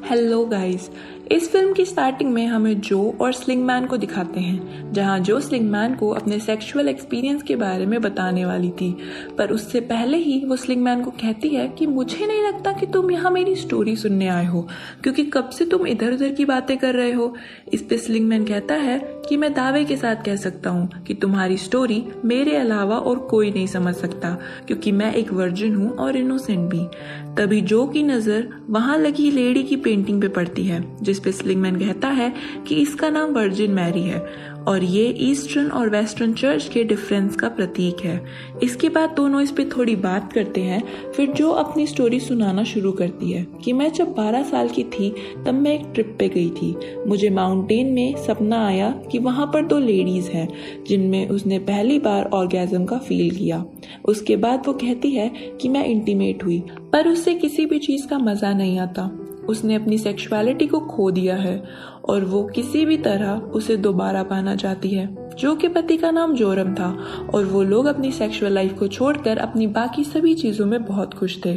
Hello guys. इस film की starting में हमें जो और स्लिंगमैन को दिखाते हैं, जहां जो स्लिंगमैन को अपने सेक्सुअल एक्सपीरियंस के बारे में बताने वाली थी, पर उससे पहले ही वो स्लिंगमैन को कहती है कि मुझे नहीं लगता कि तुम यहाँ मेरी स्टोरी सुनने आए हो, क्योंकि कब से तुम इधर उधर की बातें कर रहे हो। इस पे स्लिंगमैन कहता है कि मैं दावे के साथ कह सकता हूँ कि तुम्हारी स्टोरी मेरे अलावा और कोई नहीं समझ सकता, क्योंकि मैं एक वर्जिन हूँ और इनोसेंट भी। तभी जो की नजर वहां लगी लेडी की पेंटिंग पे पड़ती है, जिस पे स्लिंगमैन कहता है कि इसका नाम वर्जिन मैरी है और ये ईस्टर्न और वेस्टर्न चर्च के डिफरेंस का प्रतीक है। इसके बाद दोनों इस पे थोड़ी बात करते हैं। फिर जो अपनी स्टोरी सुनाना शुरू करती है कि मैं जब 12 साल की थी तब मैं एक ट्रिप पे गई थी। मुझे माउंटेन में सपना आया कि वहाँ पर 2 लेडीज हैं जिनमें उसने पहली बार ऑर्गेज्म का फील किया। उसके बाद वो कहती है कि मैं इंटीमेट हुई, पर उससे किसी भी चीज़ का मज़ा नहीं आता। उसने अपनी सेक्सुअलिटी को खो दिया है और वो किसी भी तरह उसे दोबारा पाना चाहती है। जो के पति का नाम जोरम था और वो लोग अपनी सेक्सुअल लाइफ को छोड़कर अपनी बाकी सभी चीज़ों में बहुत खुश थे।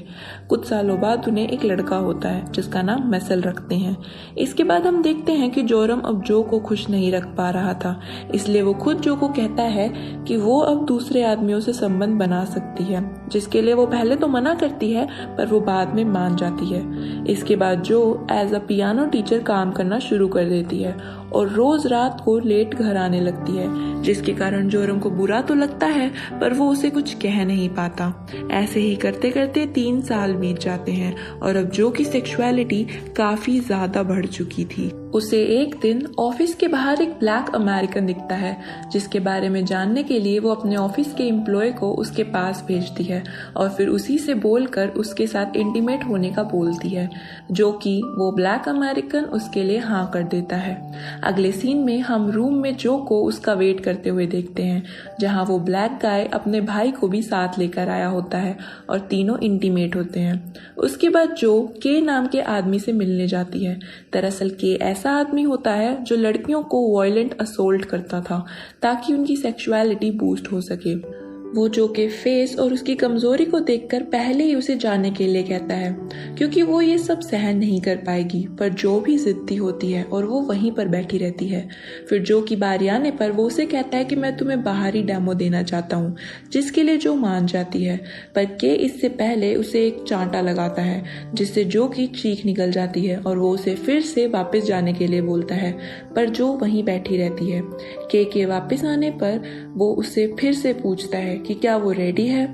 कुछ सालों बाद उन्हें एक लड़का होता है जिसका नाम मैसल रखते हैं। इसके बाद हम देखते हैं कि जोरम अब जो को खुश नहीं रख पा रहा था, इसलिए वो खुद जो को कहता है कि वो अब दूसरे आदमियों से संबंध बना सकती है, जिसके लिए वो पहले तो मना करती है पर वो बाद में मान जाती है। इसके बाद जो एज अ पियानो टीचर काम करना शुरू कर देती है और रोज रात को लेट घर आने लगती है, जिसके कारण जोरम को बुरा तो लगता है पर वो उसे कुछ कह नहीं पाता। ऐसे ही करते करते 3 साल बीत जाते हैं और अब जो की सेक्सुअलिटी काफी ज्यादा बढ़ चुकी थी। उसे एक दिन ऑफिस के बाहर एक ब्लैक अमेरिकन दिखता है, जिसके बारे में जानने के लिए वो अपने ऑफिस के एम्प्लॉय को उसके पास भेजती है और फिर उसी से बोलकर उसके साथ इंटीमेट होने का बोलती है, जो कि वो ब्लैक अमेरिकन उसके लिए हाँ कर देता है। अगले सीन में हम रूम में जो को उसका वेट करते हुए देखते हैं, जहां वो ब्लैक गाय अपने भाई को भी साथ लेकर आया होता है और तीनों इंटीमेट होते हैं। उसके बाद जो के नाम के आदमी से मिलने जाती है। दरअसल के ऐसा आदमी होता है जो लड़कियों को वायलेंट असोल्ट करता था ताकि उनकी सेक्सुअलिटी बूस्ट हो सके। वो जो के फेस और उसकी कमजोरी को देखकर पहले ही उसे जाने के लिए कहता है, क्योंकि वो ये सब सहन नहीं कर पाएगी। पर जो भी जिद्दी होती है और वो वहीं पर बैठी रहती है। फिर जो की बारी आने पर वो उसे कहता है कि मैं तुम्हें बाहरी डेमो देना चाहता हूँ, जिसके लिए जो मान जाती है। पर के इससे पहले उसे एक चांटा लगाता है, जिससे जो की चीख निकल जाती है और वो उसे फिर से वापस जाने के लिए बोलता है, पर जो वहीं बैठी रहती है। के वापस आने पर वो उससे फिर से पूछता है कि क्या वो रेडी है।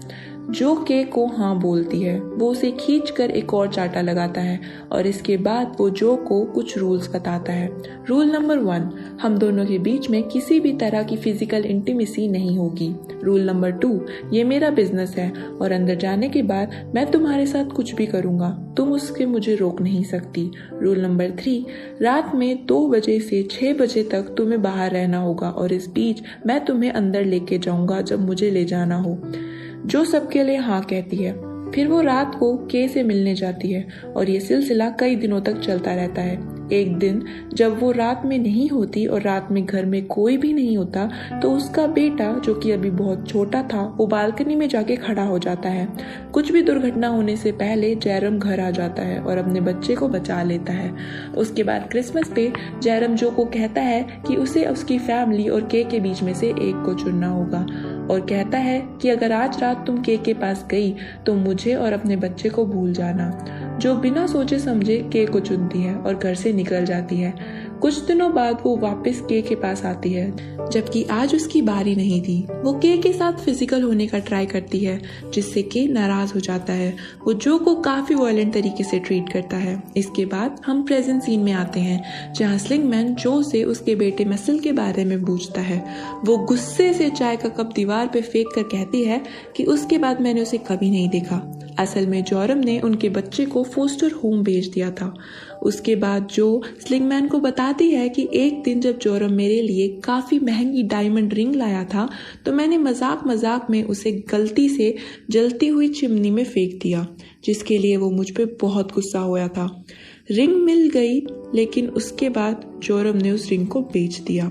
जो के को हाँ बोलती है। वो उसे खींचकर एक और चांटा लगाता है और इसके बाद वो जो को कुछ रूल्स बताता है। रूल नंबर 1, हम दोनों के बीच में किसी भी तरह की फिजिकल इंटीमेसी नहीं होगी। रूल नंबर 2, ये मेरा बिजनेस है और अंदर जाने के बाद मैं तुम्हारे साथ कुछ भी करूंगा, तुम उसके मुझे रोक नहीं सकती। रूल नंबर 3, रात में 2 बजे से 6 बजे तक तुम्हें बाहर रहना होगा और इस बीच मैं तुम्हें अंदर लेके जाऊंगा जब मुझे ले जाना हो। जो सबके लिए हाँ कहती है। फिर वो रात को के से मिलने जाती है और ये सिलसिला कई दिनों तक चलता रहता है। एक दिन जब वो रात में नहीं होती और रात में घर में कोई भी नहीं होता, तो उसका बेटा जो कि अभी बहुत छोटा था, वो बालकनी में जाके खड़ा हो जाता है। कुछ भी दुर्घटना होने से पहले जैरम घर आ जाता है और अपने बच्चे को बचा लेता है। उसके बाद क्रिसमस पे जैरम जो को कहता है कि उसे उसकी फैमिली और के बीच में से एक को चुनना होगा और कहता है कि अगर आज रात तुम के पास गई तो मुझे और अपने बच्चे को भूल जाना। जो बिना सोचे समझे के को चुनती है और घर से निकल जाती है। कुछ दिनों बाद वो वापस के पास आती है, जबकि आज उसकी बारी नहीं थी। वो के साथ फिजिकल होने का ट्राई करती है, जिससे के नाराज हो जाता है। वो जो को काफी वायलेंट तरीके से ट्रीट करता है। इसके बाद हम प्रेजेंट सीन में आते हैं, जहाँ स्लिंगमैन जो से उसके बेटे मैसल के बारे में पूछता है। वो गुस्से से चाय का कप दीवार पे फेंक कर कहती है कि उसके बाद मैंने उसे कभी नहीं देखा। असल में जोरम ने उनके बच्चे को फोस्टर होम भेज दिया था। उसके बाद जो स्लिंगमैन को बताती है कि एक दिन जब जोरम मेरे लिए काफी महंगी डायमंड रिंग लाया था, तो मैंने मजाक में उसे गलती से जलती हुई चिमनी में फेंक दिया, जिसके लिए वो मुझ पे बहुत गुस्सा हुआ था। रिंग मिल गई, लेकिन उसके बाद जोरम ने उस रिंग को बेच दिया।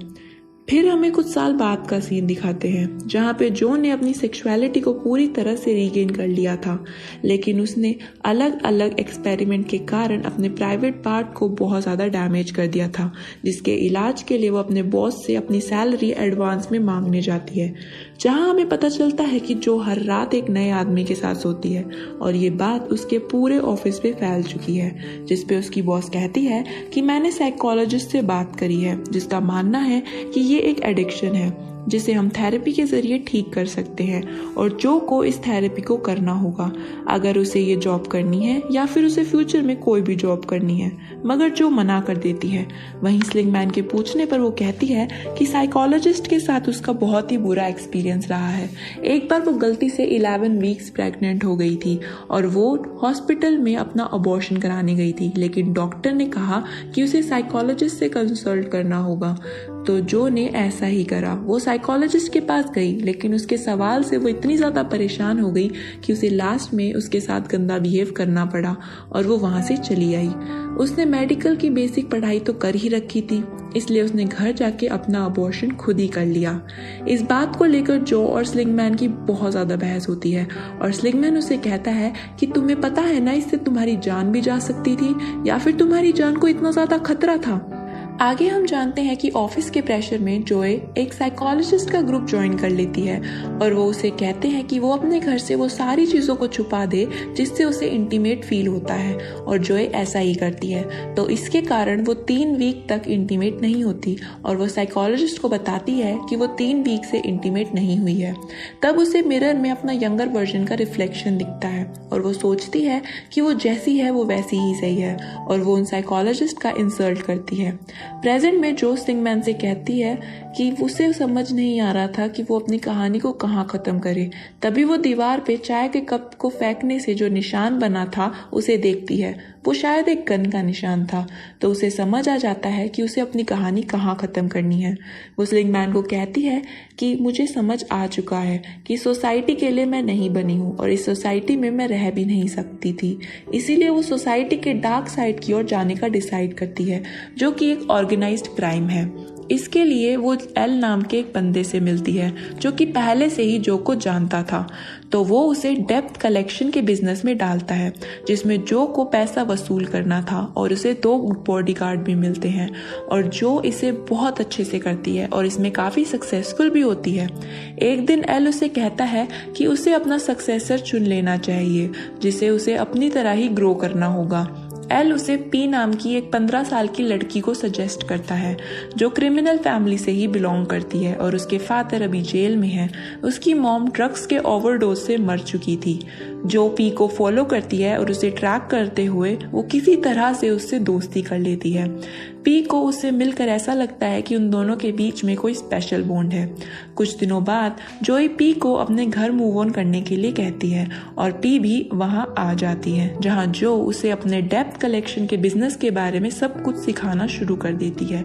फिर हमें कुछ साल बाद का सीन दिखाते हैं जहाँ पे जो ने अपनी सेक्सुअलिटी को पूरी तरह से रीगेन कर लिया था, लेकिन उसने अलग अलग एक्सपेरिमेंट के कारण अपने प्राइवेट पार्ट को बहुत ज़्यादा डैमेज कर दिया था, जिसके इलाज के लिए वो अपने बॉस से अपनी सैलरी एडवांस में मांगने जाती है। जहाँ हमें पता चलता है कि जो हर रात एक नए आदमी के साथ सोती है और ये बात उसके पूरे ऑफिस पे फैल चुकी है, जिसपे उसकी बॉस कहती है कि मैंने साइकोलॉजिस्ट से बात करी है जिसका मानना है कि ये एक एडिक्शन है जिसे हम थेरेपी के जरिए ठीक कर सकते हैं और जो को इस थेरेपी को करना होगा अगर उसे ये जॉब करनी है या फिर उसे फ्यूचर में कोई भी जॉब करनी है, मगर जो मना कर देती है। वहीं स्लिंगमैन के पूछने पर वो कहती है कि साइकोलॉजिस्ट के साथ उसका बहुत ही बुरा एक्सपीरियंस रहा है। एक बार वो गलती से 11 वीक्स प्रेग्नेंट हो गई थी और वो हॉस्पिटल में अपना अबॉर्शन कराने गई थी, लेकिन डॉक्टर ने कहा कि उसे साइकोलॉजिस्ट से कंसल्ट करना होगा। तो जो ने ऐसा ही करा। वो साइकोलॉजिस्ट के पास गई, लेकिन उसके सवाल से वो इतनी ज़्यादा परेशान हो गई कि उसे लास्ट में उसके साथ गंदा बिहेव करना पड़ा और वो वहाँ से चली आई। उसने मेडिकल की बेसिक पढ़ाई तो कर ही रखी थी, इसलिए उसने घर जाके अपना अबॉर्शन खुद ही कर लिया। इस बात को लेकर जो और स्लिंगमैन की बहुत ज़्यादा बहस होती है और स्लिंगमैन उसे कहता है कि तुम्हें पता है ना, इससे तुम्हारी जान भी जा सकती थी या फिर तुम्हारी जान को इतना ज़्यादा खतरा था। आगे हम जानते हैं कि ऑफिस के प्रेशर में जोए एक साइकोलॉजिस्ट का ग्रुप ज्वाइन कर लेती है और वो उसे कहते हैं कि वो अपने घर से वो सारी चीज़ों को छुपा दे जिससे उसे इंटीमेट फील होता है, और जोए ऐसा ही करती है। तो इसके कारण वो 3 वीक तक इंटीमेट नहीं होती और वो साइकोलॉजिस्ट को बताती है कि वो 3 वीक से इंटीमेट नहीं हुई है। तब उसे मिरर में अपना यंगर वर्जन का रिफ्लेक्शन दिखता है और वो सोचती है कि वो जैसी है वो वैसी ही सही है और वो उन साइकोलॉजिस्ट का इंसल्ट करती है। प्रेजेंट में जो स्लिंगमैन से कहती है कि उसे समझ नहीं आ रहा था कि वो अपनी कहानी को कहाँ ख़त्म करे। तभी वो दीवार पे चाय के कप को फेंकने से जो निशान बना था उसे देखती है। वो शायद एक गन का निशान था, तो उसे समझ आ जाता है कि उसे अपनी कहानी कहाँ ख़त्म करनी है। वो स्लिंगमैन को कहती है कि मुझे समझ आ चुका है कि सोसाइटी के लिए मैं नहीं बनी हूँ और इस सोसाइटी में मैं रह भी नहीं सकती थी। इसीलिए वो सोसाइटी के डार्क साइड की ओर जाने का डिसाइड करती है, जो कि एक ऑर्गेनाइज्ड क्राइम है। इसके लिए वो एल नाम के एक बंदे से मिलती है जो कि पहले से ही जो को जानता था। तो वो उसे डेप्थ कलेक्शन के बिजनेस में डालता है, जिसमें जो को पैसा वसूल करना था, और उसे 2 बॉडीगार्ड भी मिलते हैं और जो इसे बहुत अच्छे से करती है और इसमें काफ़ी सक्सेसफुल भी होती है। एक दिन एल उसे कहता है कि उसे अपना सक्सेसर चुन लेना चाहिए, जिसे उसे अपनी तरह ही ग्रो करना होगा। एल उसे पी नाम की एक 15 साल की लड़की को सजेस्ट करता है जो क्रिमिनल फैमिली से ही बिलोंग करती है और उसके फादर अभी जेल में है। उसकी मॉम ड्रग्स के ओवरडोज से मर चुकी थी। जो पी को फॉलो करती है और उसे ट्रैक करते हुए वो किसी तरह से उससे दोस्ती कर लेती है। पी को उससे मिलकर ऐसा लगता है कि उन दोनों के बीच में कोई स्पेशल बॉन्ड है। कुछ दिनों बाद जोई पी को अपने घर मूव ऑन करने के लिए कहती है और पी भी वहां आ जाती है, जहां जो उसे अपने डेप्थ कलेक्शन के बिजनेस के बारे में सब कुछ सिखाना शुरू कर देती है,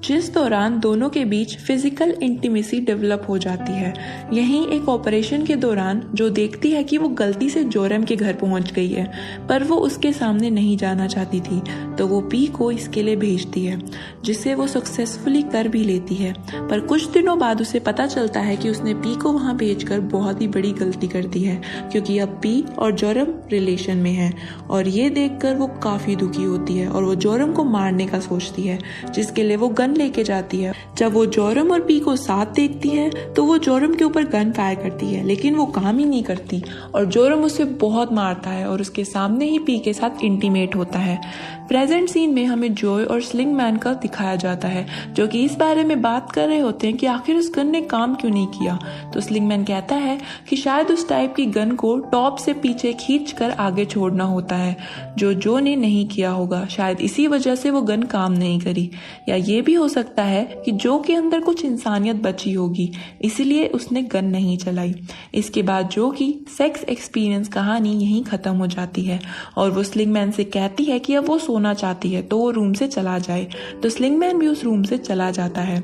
जिस दौरान दोनों के बीच फिजिकल इंटीमेसी डेवलप हो जाती है। यहीं एक ऑपरेशन के दौरान जो देखती है कि वो गलती से जोरम के घर पहुंच गई है, पर वो उसके सामने नहीं जाना चाहती थी, तो वो पी को इसके लिए भेजती है, जिसे वो सक्सेसफुली कर भी लेती है। पर कुछ दिनों बाद उसे पता चलता है कि उसने पी को वहां भेजकर बहुत ही बड़ी गलती कर दी है, क्योंकि अब पी और जोरम रिलेशन में है और ये देखकर वो काफी दुखी होती है और वो जोरम को मारने का सोचती है, जिसके लिए वो गन लेके जाती है। जब वो जोरम और पी को साथ देखती है तो वो जोरम के ऊपर गन फायर करती है, लेकिन वो काम ही नहीं करती और जोरम उसे बहुत मारता है और उसके सामने ही पी के साथ इंटीमेट होता है। प्रेजेंट सीन में हमें जोय और स्लिंगमैन का दिखाया जाता है, जो कि इस बारे में बात कर रहे होते हैं कि आखिर उस गन ने काम क्यों नहीं किया। तो स्लिंगमैन कहता है कि शायद उस टाइप की गन को टॉप से पीछे खींचकर आगे छोड़ना होता है, जो ने नहीं किया होगा। शायद इसी वजह से वो गन काम नहीं करी, या ये भी हो सकता है कि जो के अंदर कुछ इंसानियत बची होगी, इसलिए उसने गन नहीं चलाई। इसके बाद जो की सेक्स एक्सपीरियंस कहानी यहीं खत्म हो जाती है और वो स्लिंगमैन से कहती है कि अब वो सोना चाहती है तो वो रूम से चला जाए, तो स्लिंगमैन भी उस रूम से चला जाता है।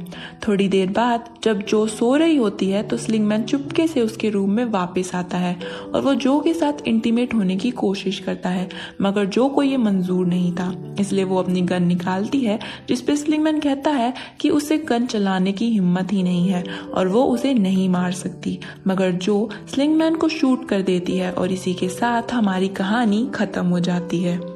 थोड़ी देर बाद जब जो सो रही होती है तो स्लिंगमैन चुपके से उसके रूम में वापस आता है और वो जो के साथ इंटीमेट होने की कोशिश करता है, मगर जो को ये मंजूर नहीं था। इसलिए वो अपनी गन निकालती है, जिसपे स्लिंगमैन कहता है कि उसे गन चलाने की हिम्मत ही नहीं है और वो उसे नहीं मार सकती, मगर जो स्लिंगमैन को शूट कर देती है और इसी के साथ हमारी कहानी खत्म हो जाती है।